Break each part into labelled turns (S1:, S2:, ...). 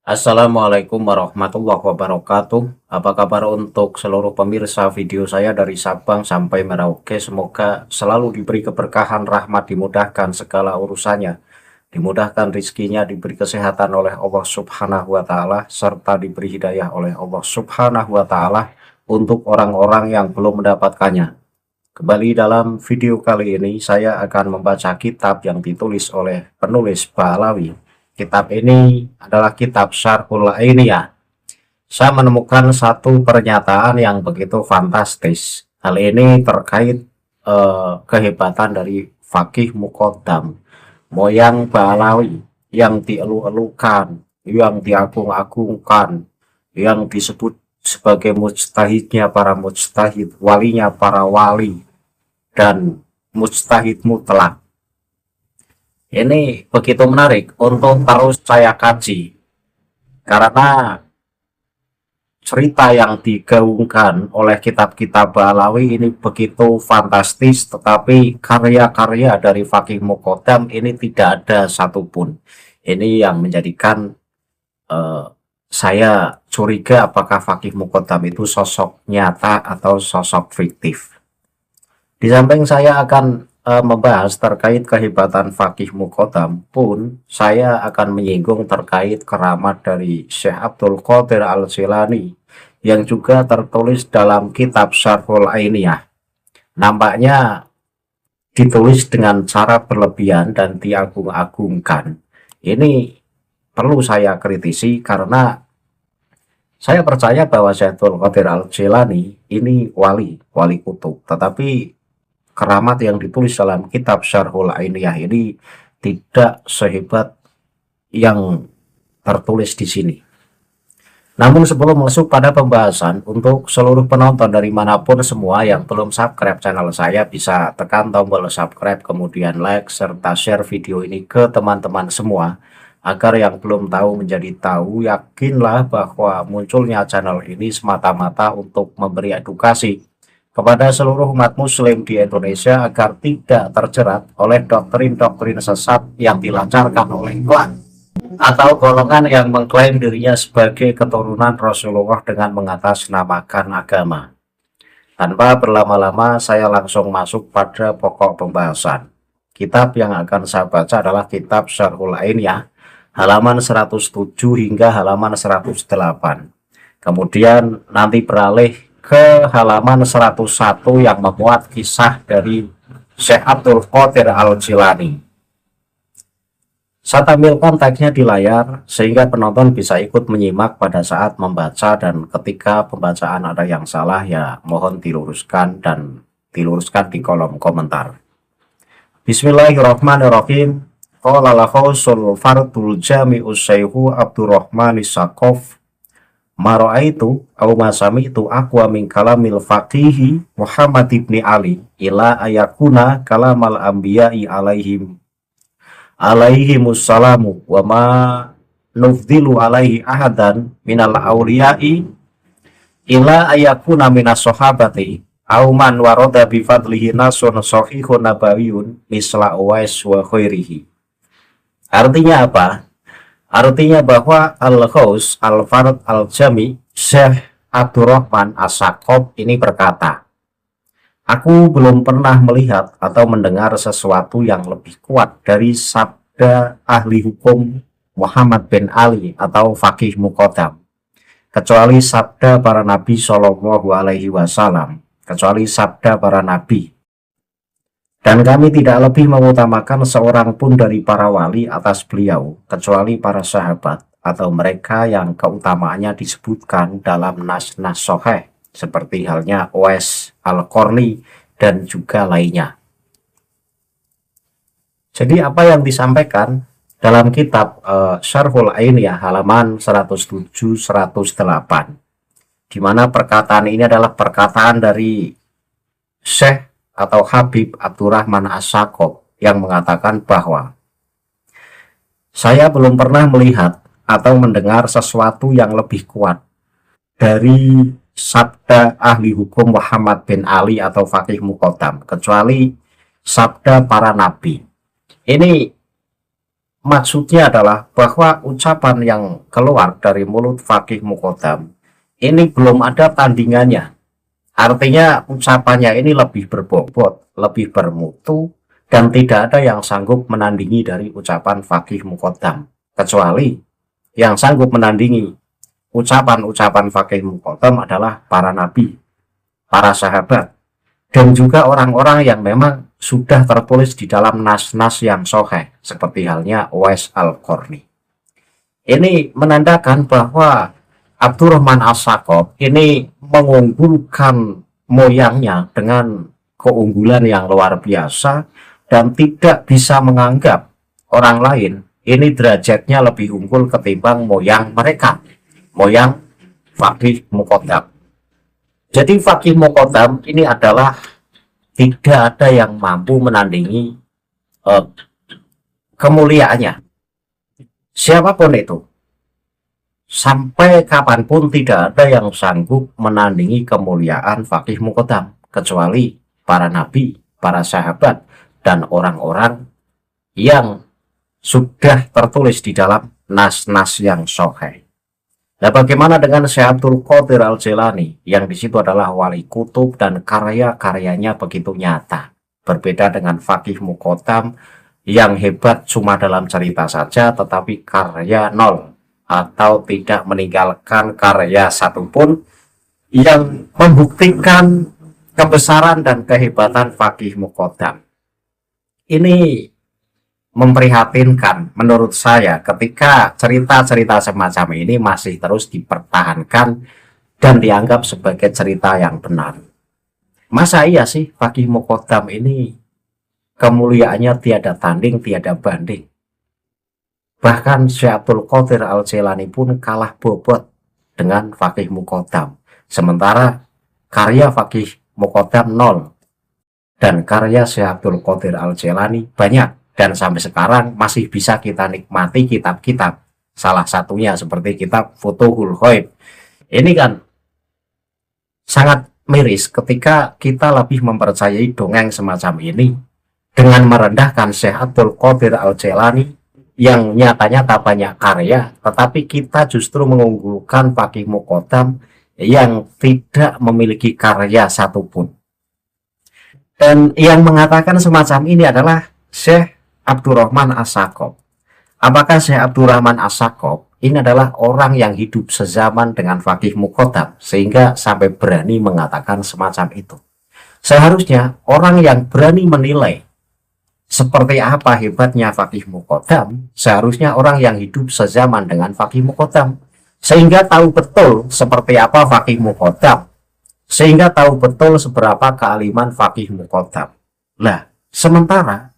S1: Assalamualaikum warahmatullahi wabarakatuh. Apa kabar untuk seluruh pemirsa video saya dari Sabang sampai Merauke? Semoga selalu diberi keberkahan, rahmat, dimudahkan segala urusannya. Dimudahkan rizkinya, diberi kesehatan oleh Allah Subhanahu wa Ta'ala, serta diberi hidayah oleh Allah Subhanahu wa Ta'ala untuk orang-orang yang belum mendapatkannya. Kembali dalam video kali ini, saya akan membaca kitab yang ditulis oleh penulis Ba'alawi. Kitab ini adalah kitab Syarhul Ainiyah. Saya menemukan satu pernyataan yang begitu fantastis. Hal ini terkait kehebatan dari Fakih Muqaddam, moyang Ba'alawi yang dielu-elukan, yang diagung-agungkan, yang disebut sebagai mujtahidnya para mujtahid, walinya para wali, dan mujtahid mutlak. Ini begitu menarik untuk terus saya kaji karena cerita yang digaungkan oleh kitab-kitab Ba'alawi ini begitu fantastis, tetapi karya-karya dari Fakih Muqaddam ini tidak ada satupun. Ini yang menjadikan eh, saya curiga apakah Fakih Muqaddam itu sosok nyata atau sosok fiktif. Di samping saya akan membahas terkait kehebatan Fakih Muqaddam pun, saya akan menyinggung terkait keramat dari Syekh Abdul Qadir Al-Jilani yang juga tertulis dalam kitab Syarhul Ainiyah. Nampaknya ditulis dengan cara berlebihan dan diagung-agungkan. Ini perlu saya kritisi karena saya percaya bahwa Syekh Abdul Qadir Al-Jilani ini wali kutub, tetapi keramat yang ditulis dalam kitab Syarhul Ainiyah ini tidak sehebat yang tertulis di sini. Namun sebelum masuk pada pembahasan, untuk seluruh penonton dari manapun semua yang belum subscribe channel saya bisa tekan tombol subscribe, kemudian like, serta share video ini ke teman-teman semua, agar yang belum tahu menjadi tahu. Yakinlah bahwa munculnya channel ini semata-mata untuk memberi edukasi kepada seluruh umat muslim di Indonesia agar tidak terjerat oleh doktrin-doktrin sesat yang dilancarkan oleh klan atau golongan yang mengklaim dirinya sebagai keturunan Rasulullah dengan mengatasnamakan agama. Tanpa berlama-lama, saya langsung masuk pada pokok pembahasan. Kitab yang akan saya baca adalah kitab Syarhul Ainiyah, halaman 107 hingga halaman 108. Kemudian nanti beralih ke halaman 101 yang memuat kisah dari Syekh Abdul Qadir Al-Jilani. Saya tampilkan teksnya di layar sehingga penonton bisa ikut menyimak pada saat membaca, dan ketika pembacaan ada yang salah ya mohon diluruskan dan diluruskan di kolom komentar. Bismillahirrahmanirrahim. Qala al-Khawsul Fardul Jami'us Syaihu Abdurrahman Saqaf Maro'aitu au masami'tu aqwa min kalamil faqihi Muhammad ibni Ali ila ayakuna kalamal anbiya'i alaihimussalamu wa ma nufdilu alaihi ahadan minal awliya'i ila ayakuna minas sahabati au man waroda bifadlihi nasun sahihun nabawiyun misla uwais wa khairihi. Artinya apa? Artinya bahwa Al-Ghaus Al-Fard Al-Jami Syekh Abdurrahman As-Saqaf ini berkata, aku belum pernah melihat atau mendengar sesuatu yang lebih kuat dari sabda ahli hukum Muhammad bin Ali atau Fakih Muqaddam, kecuali sabda para nabi Shallallahu Alaihi Wasallam, kecuali sabda para nabi. Dan kami tidak lebih mengutamakan seorang pun dari para wali atas beliau, kecuali para sahabat atau mereka yang keutamaannya disebutkan dalam nas-nas sahih, seperti halnya Uwais Al-Qarni dan juga lainnya. Jadi apa yang disampaikan dalam kitab Syarhul Ainiyah halaman 107-108, di mana perkataan ini adalah perkataan dari Syekh atau Habib Abdurrahman As-Saqaf yang mengatakan bahwa saya belum pernah melihat atau mendengar sesuatu yang lebih kuat dari sabda ahli hukum Muhammad bin Ali atau Fakih Muqaddam, kecuali sabda para nabi. Ini maksudnya adalah bahwa ucapan yang keluar dari mulut Fakih Muqaddam ini belum ada tandingannya. Artinya ucapannya ini lebih berbobot, lebih bermutu, dan tidak ada yang sanggup menandingi dari ucapan Fakih Muqaddam. Kecuali yang sanggup menandingi ucapan-ucapan Fakih Muqaddam adalah para nabi, para sahabat, dan juga orang-orang yang memang sudah tertulis di dalam nas-nas yang sahih, seperti halnya Uwais Al-Qarni. Ini menandakan bahwa Abdurrahman As-Sakaf ini mengunggulkan moyangnya dengan keunggulan yang luar biasa dan tidak bisa menganggap orang lain ini derajatnya lebih unggul ketimbang moyang mereka, moyang Fakih Muqaddam. Jadi Fakih Muqaddam ini adalah tidak ada yang mampu menandingi kemuliaannya, siapapun itu. Sampai kapanpun tidak ada yang sanggup menandingi kemuliaan Fakih Muqaddam kecuali para nabi, para sahabat, dan orang-orang yang sudah tertulis di dalam nas-nas yang sahih. Nah, bagaimana dengan Syekh Abdul Qadir Al-Jilani yang di situ adalah wali kutub dan karya-karyanya begitu nyata. Berbeda dengan Fakih Muqaddam yang hebat cuma dalam cerita saja tetapi karya nol, atau tidak meninggalkan karya satupun yang membuktikan kebesaran dan kehebatan Fakih Muqaddam. Ini memprihatinkan menurut saya ketika cerita-cerita semacam ini masih terus dipertahankan dan dianggap sebagai cerita yang benar. Masa iya sih Fakih Muqaddam ini kemuliaannya tiada tanding, tiada banding? Bahkan Syekh Abdul Qadir Al-Jilani pun kalah bobot dengan Fakih Muqaddam. Sementara karya Fakih Muqaddam nol dan karya Syekh Abdul Qadir Al-Jilani banyak. Dan sampai sekarang masih bisa kita nikmati kitab-kitab. Salah satunya seperti kitab Futuhul Ghaib. Ini kan sangat miris ketika kita lebih mempercayai dongeng semacam ini dengan merendahkan Syekh Abdul Qadir Al-Jilani yang nyata-nyata banyak karya, tetapi kita justru mengunggulkan Fakih Muqaddam yang tidak memiliki karya satupun. Dan yang mengatakan semacam ini adalah Syekh Abdurrahman As-Sakaf. Apakah Syekh Abdurrahman As-Sakaf ini adalah orang yang hidup sezaman dengan Fakih Muqaddam sehingga sampai berani mengatakan semacam itu? Seharusnya orang yang berani menilai seperti apa hebatnya Fakih Muqaddam, seharusnya orang yang hidup sezaman dengan Fakih Muqaddam sehingga tahu betul seperti apa Fakih Muqaddam, sehingga tahu betul seberapa kealiman Fakih Muqaddam. Lah, sementara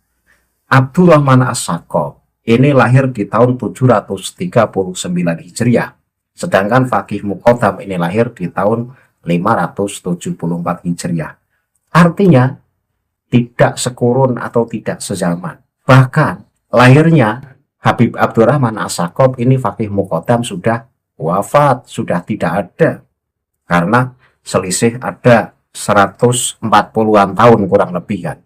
S1: Abdurrahman As-Sakaf ini lahir di tahun 739 Hijriah, sedangkan Fakih Muqaddam ini lahir di tahun 574 Hijriah. Artinya tidak sekurun atau tidak sezaman. Bahkan lahirnya Habib Abdurrahman As-Sakaf ini Fakih Muqaddam sudah wafat, sudah tidak ada. Karena selisih ada 140-an tahun kurang lebih kan.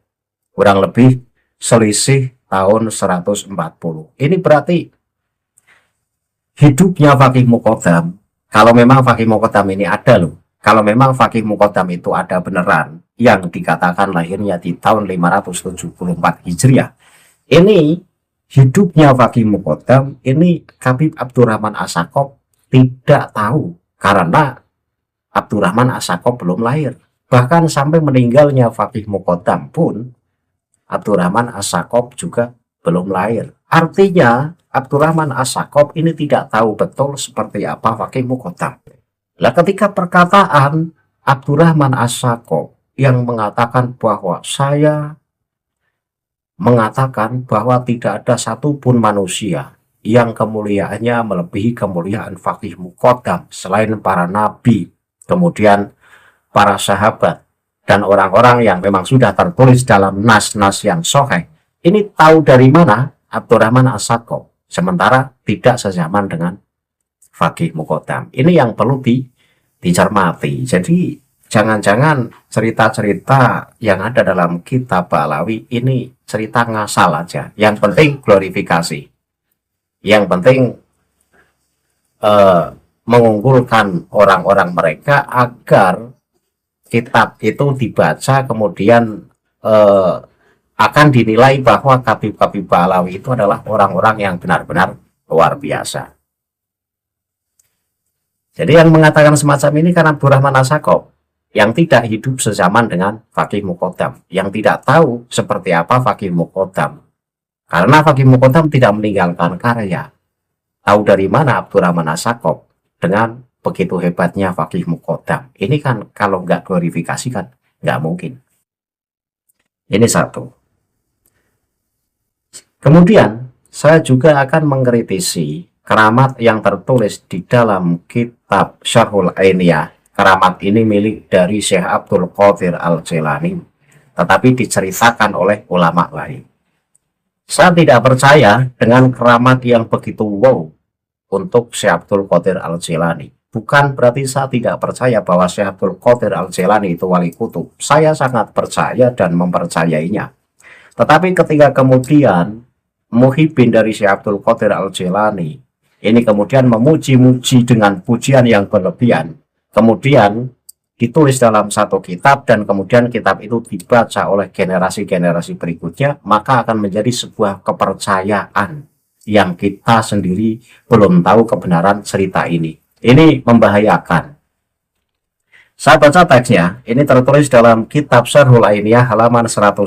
S1: Kurang lebih selisih tahun 140. Ini berarti hidupnya Fakih Muqaddam, kalau memang Fakih Muqaddam ini ada loh. Kalau memang Fakih Muqaddam itu ada beneran, yang dikatakan lahirnya di tahun 574 Hijriah. Ini hidupnya Fakih Muqaddam, ini Habib Abdurrahman As-Sakaf tidak tahu karena Abdurrahman As-Sakaf belum lahir. Bahkan sampai meninggalnya Fakih Muqaddam pun Abdurrahman As-Sakaf juga belum lahir. Artinya Abdurrahman As-Sakaf ini tidak tahu betul seperti apa Fakih Muqaddam. Lah ketika perkataan Abdurrahman As-Sakaf yang mengatakan bahwa saya mengatakan bahwa tidak ada satupun manusia yang kemuliaannya melebihi kemuliaan Fakih Muqaddam selain para nabi, kemudian para sahabat, dan orang-orang yang memang sudah tertulis dalam nas-nas yang sahih. Ini tahu dari mana Abdurrahman As-Sakaf, sementara tidak sezaman dengan Fakih Muqaddam. Ini yang perlu dicermati. Jadi jangan-jangan cerita-cerita yang ada dalam kitab Ba'alawi ini cerita ngasal aja. Yang penting glorifikasi. Yang penting mengunggulkan orang-orang mereka agar kitab itu dibaca, kemudian akan dinilai bahwa Khabib-Khabib Ba'alawi itu adalah orang-orang yang benar-benar luar biasa. Jadi yang mengatakan semacam ini karena Abdurrahman As-Sakaf yang tidak hidup sezaman dengan Faqih Muqaddam, yang tidak tahu seperti apa Faqih Muqaddam. Karena Faqih Muqaddam tidak meninggalkan karya. Tahu dari mana Abdurrahman As-Sakaf dengan begitu hebatnya Faqih Muqaddam? Ini kan kalau nggak glorifikasi kan nggak mungkin. Ini satu. Kemudian saya juga akan mengkritisi keramat yang tertulis di dalam kitab Syarhul Ainiyah. Keramat ini milik dari Syekh Abdul Qadir Al-Jilani, tetapi diceritakan oleh ulama lain. Saya tidak percaya dengan keramat yang begitu wow untuk Syekh Abdul Qadir Al-Jilani. Bukan berarti saya tidak percaya bahwa Syekh Abdul Qadir Al-Jilani itu wali kutub. Saya sangat percaya dan mempercayainya. Tetapi ketika kemudian muhibin dari Syekh Abdul Qadir Al-Jilani ini kemudian memuji-muji dengan pujian yang berlebihan, kemudian ditulis dalam satu kitab, dan kemudian kitab itu dibaca oleh generasi-generasi berikutnya, maka akan menjadi sebuah kepercayaan yang kita sendiri belum tahu kebenaran cerita ini. Ini membahayakan. Saya baca teksnya, ini tertulis dalam kitab Syarhul Ainiyah halaman 101.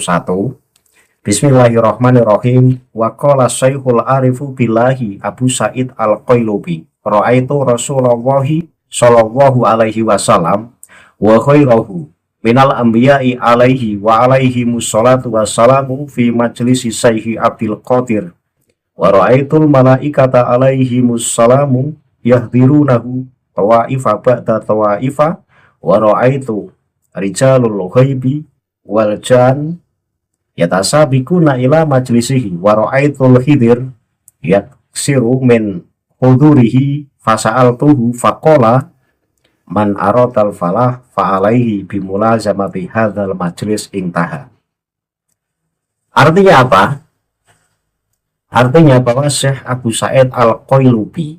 S1: Bismillahirrahmanirrahim. Wa qala Syekhul Arifu Billahi Abu Sa'id Al-Qailubi, ra'aitu Rasulullahi sallallahu alaihi wasallam wa khairahu minal anbiya'i alaihi wa alaihi musallatu wassalamu fi majlisi Syekh Abdul Qadir, wa ra'aitul malaikata alaihi musallamu yahdirunahu tawaifa ba'da tawaifa, wa ra'aitu rijalul ghaibi wal jan yatasabikuna ila majlisihi, wa ra'aitul khidir yaksiru min hudurihi fasa'altuhu faqala man aradal falah fa'alaihi bimulazamati hadzal majlis intaha. Artinya apa? Artinya bahwa Syekh Abu Sa'id Al-Qailubi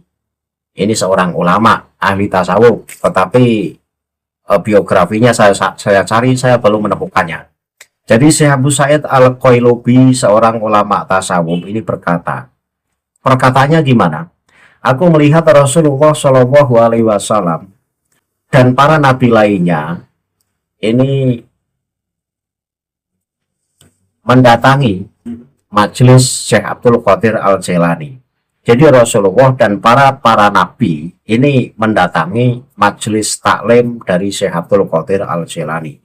S1: ini seorang ulama ahli tasawuf, tetapi biografinya saya cari, saya belum menemukannya. Jadi Syekh Abu Sa'id Al-Qailubi, seorang ulama tasawuf, ini berkata, perkataannya gimana? Aku melihat Rasulullah Shallallahu Alaihi Wasallam dan para nabi lainnya ini mendatangi majelis Syekh Abdul Qadir Al-Jilani. Jadi Rasulullah dan para nabi ini mendatangi majelis taklim dari Syekh Abdul Qadir Al-Jilani.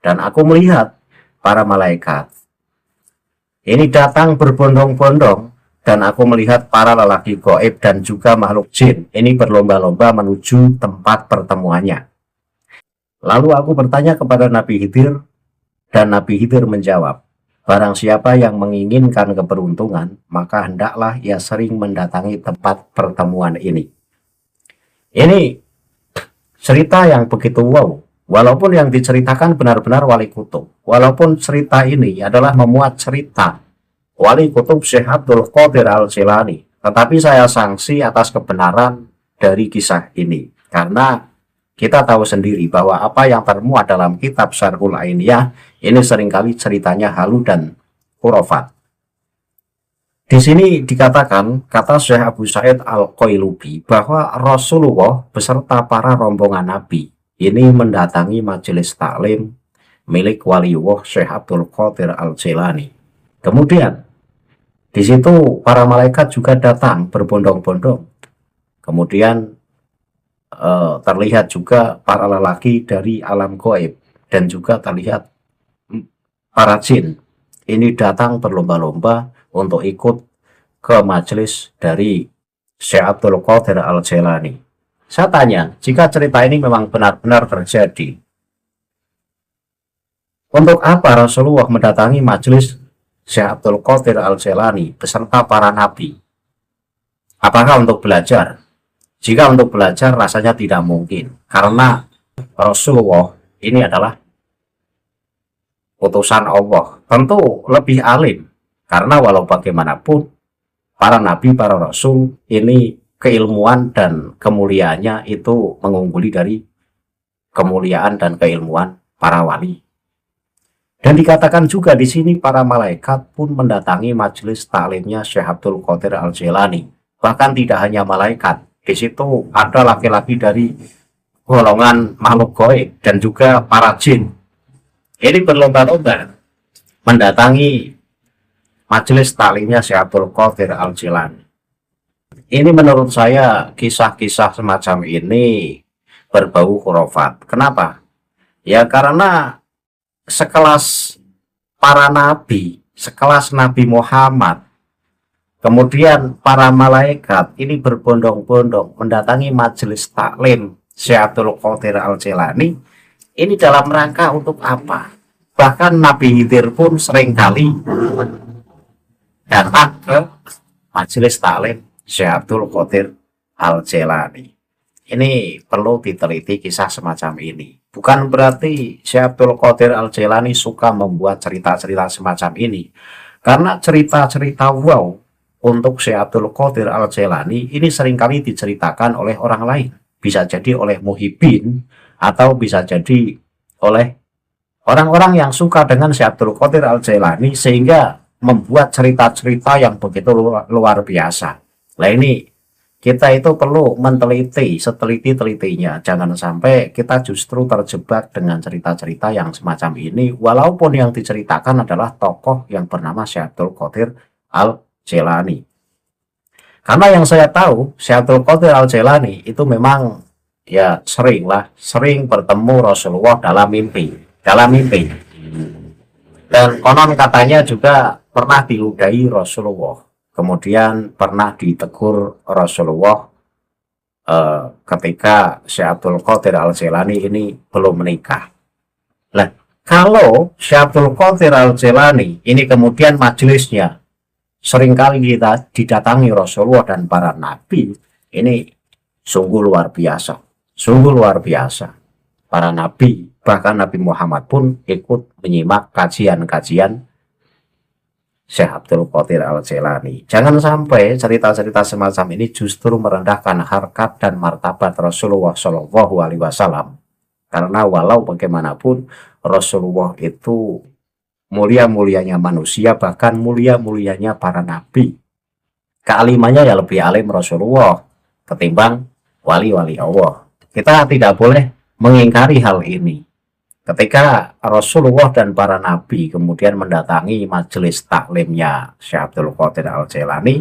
S1: Dan aku melihat para malaikat ini datang berbondong-bondong, dan aku melihat para lelaki gaib dan juga makhluk jin ini berlomba-lomba menuju tempat pertemuannya. Lalu aku bertanya kepada Nabi Khidir, dan Nabi Khidir menjawab, barang siapa yang menginginkan keberuntungan, maka hendaklah ia sering mendatangi tempat pertemuan ini. Ini cerita yang begitu wow. Walaupun yang diceritakan benar-benar wali kutub, walaupun cerita ini adalah memuat cerita wali kutub Syekh Abdul Qadir Al-Jilani, tetapi saya sanksi atas kebenaran dari kisah ini, karena kita tahu sendiri bahwa apa yang termuat dalam kitab Syarhul Ainiyah ini seringkali ceritanya halu dan khurafat. Di sini dikatakan, kata Syekh Abu Sa'id Al-Qailubi, bahwa Rasulullah beserta para rombongan nabi ini mendatangi majelis taklim milik waliullah Syekh Abdul Qadir Al-Jilani. Kemudian di situ para malaikat juga datang berbondong-bondong. Kemudian terlihat juga para lelaki dari alam gaib, dan juga terlihat para jin ini datang berlomba-lomba untuk ikut ke majelis dari Syekh Abdul Qadir Al-Jilani. Saya tanya, jika cerita ini memang benar-benar terjadi, untuk apa Rasulullah mendatangi majelis Syekh Abdul Qadir Al-Jilani beserta para nabi? Apakah untuk belajar? Jika untuk belajar, rasanya tidak mungkin, karena Rasulullah ini adalah utusan Allah, tentu lebih alim, karena walau bagaimanapun para nabi, para rasul ini keilmuan dan kemuliaannya itu mengungguli dari kemuliaan dan keilmuan para wali. Dan dikatakan juga di sini para malaikat pun mendatangi majelis taklimnya Syekh Abdul Qadir Al-Jailani. Bahkan tidak hanya malaikat, di situ ada laki-laki dari golongan makhluk gaib dan juga para jin. Ini berlomba-lomba mendatangi majelis taklimnya Syekh Abdul Qadir Al-Jailani. Ini menurut saya kisah-kisah semacam ini berbau khurafat. Kenapa? Ya karena sekelas para nabi, sekelas Nabi Muhammad, kemudian para malaikat ini berbondong-bondong mendatangi majelis taklim Syekh Abdul Qadir Al-Jailani, ini dalam rangka untuk apa? Bahkan Nabi Khidir pun seringkali datang ke majelis taklim Syekh Abdul Qadir Al-Jailani. Ini perlu diteliti kisah semacam ini. Bukan berarti Syekh Abdul Qadir Al-Jailani suka membuat cerita-cerita semacam ini. Karena cerita-cerita wow untuk Syekh Abdul Qadir Al-Jailani ini seringkali diceritakan oleh orang lain. Bisa jadi oleh muhibbin atau bisa jadi oleh orang-orang yang suka dengan Syekh Abdul Qadir Al-Jailani sehingga membuat cerita-cerita yang begitu luar biasa. Nah ini kita itu perlu meneliti seteliti-telitinya. Jangan sampai kita justru terjebak dengan cerita-cerita yang semacam ini. Walaupun yang diceritakan adalah tokoh yang bernama Syekh Abdul Qadir Al-Jailani. Karena yang saya tahu, Syekh Abdul Qadir Al-Jailani itu memang ya sering bertemu Rasulullah dalam mimpi. Dan konon katanya juga pernah diludahi Rasulullah. Kemudian pernah ditegur Rasulullah ketika Syekh Abdul Qadir Al-Jailani ini belum menikah. Nah, kalau Syekh Abdul Qadir Al-Jailani ini kemudian majelisnya seringkali didatangi Rasulullah dan para nabi, ini sungguh luar biasa. Sungguh luar biasa. Para nabi, bahkan Nabi Muhammad pun ikut menyimak kajian-kajian Syekh Abdul Qadir Al-Jailani. Jangan sampai cerita-cerita semacam ini justru merendahkan harkat dan martabat Rasulullah Shallallahu Alaihi Wasallam. Karena walau bagaimanapun Rasulullah itu mulia-mulianya manusia, bahkan mulia-mulianya para nabi. Kealimannya ya lebih alim Rasulullah ketimbang wali-wali Allah. Kita tidak boleh mengingkari hal ini. Ketika Rasulullah dan para nabi kemudian mendatangi majelis taklimnya Syekh Abdul Qadir Al-Jailani,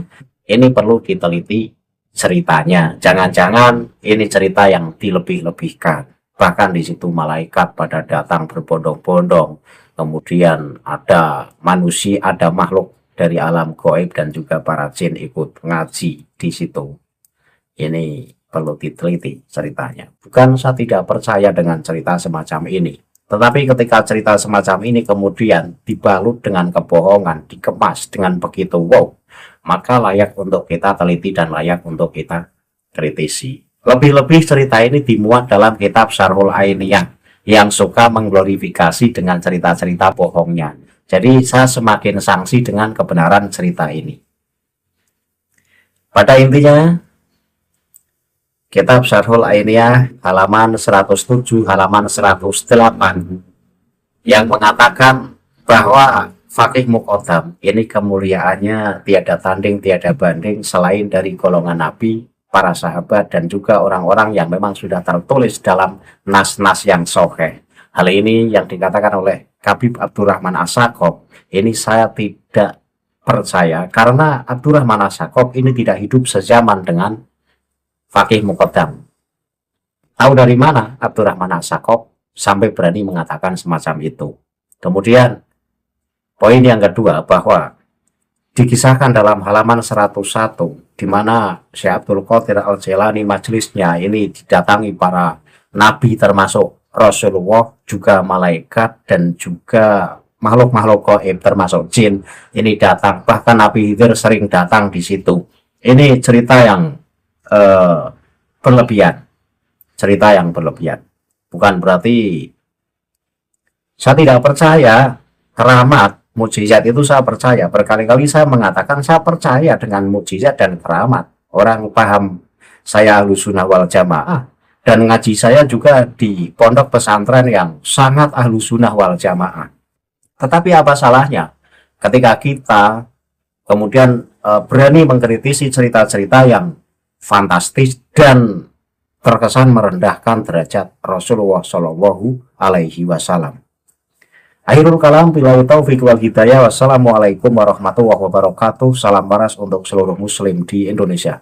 S1: ini perlu diteliti ceritanya. Jangan-jangan ini cerita yang dilebih-lebihkan. Bahkan di situ malaikat pada datang berbondong-bondong. Kemudian ada manusia, ada makhluk dari alam gaib dan juga para jin ikut ngaji di situ. Ini perlu diteliti ceritanya. Bukan saya tidak percaya dengan cerita semacam ini. Tetapi ketika cerita semacam ini kemudian dibalut dengan kebohongan, dikemas dengan begitu wow, maka layak untuk kita teliti dan layak untuk kita kritisi. Lebih-lebih cerita ini dimuat dalam kitab Syarhul Ainiyah yang suka mengglorifikasi dengan cerita-cerita bohongnya. Jadi saya semakin sangsi dengan kebenaran cerita ini. Pada intinya, kitab Syarhul Ainiyah halaman 107 halaman 108 yang mengatakan bahwa Faqih Muqaddam ini kemuliaannya tiada tanding tiada banding selain dari golongan nabi, para sahabat dan juga orang-orang yang memang sudah tertulis dalam nas-nas yang sahih. Hal ini yang dikatakan oleh Habib Abdurrahman As-Sakop ini saya tidak percaya karena Abdurrahman As-Sakop ini tidak hidup sezaman dengan Faqih Muqaddam. Tahu dari mana Abdurrahman As-Sakop sampai berani mengatakan semacam itu. Kemudian poin yang kedua bahwa dikisahkan dalam halaman 101 di mana Syekh Abdul Qadir Al-Jailani majelisnya ini didatangi para nabi termasuk Rasulullah, juga malaikat dan juga makhluk-makhluk gaib termasuk jin ini datang, bahkan Nabi Khidir sering datang di situ. Ini cerita yang berlebihan, cerita yang berlebihan. Bukan berarti saya tidak percaya keramat mukjizat itu saya percaya. Berkali-kali saya mengatakan saya percaya dengan mukjizat dan keramat. Orang paham saya Ahlussunnah wal Jamaah, dan ngaji saya juga di pondok pesantren yang sangat Ahlussunnah wal Jamaah. Tetapi apa salahnya ketika kita kemudian berani mengkritisi cerita-cerita yang fantastis dan terkesan merendahkan derajat Rasulullah Shallallahu Alaihi Wasallam. Akhirul kalam, billahi taufiq wal hidayah. Wassalamualaikum warahmatullahi wabarakatuh. Salam waras untuk seluruh muslim di Indonesia.